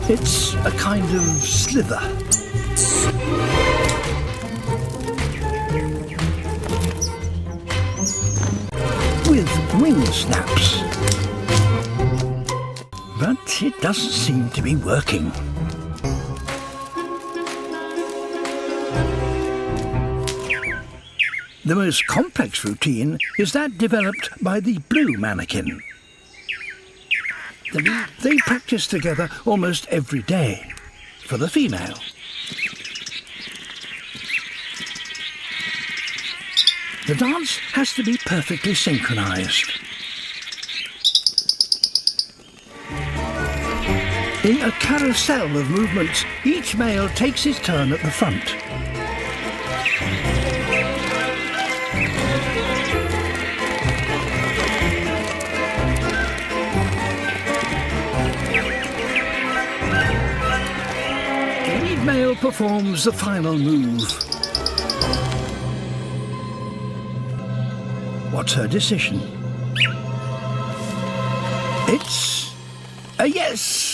It's a kind of slither. With wing snaps. But it doesn't seem to be working. The most complex routine is that developed by the blue mannequin. They practice together almost every day, for the female. The dance has to be perfectly synchronized. In a carousel of movements, each male takes his turn at the front. The lead male performs the final move. What's her decision? It's a yes!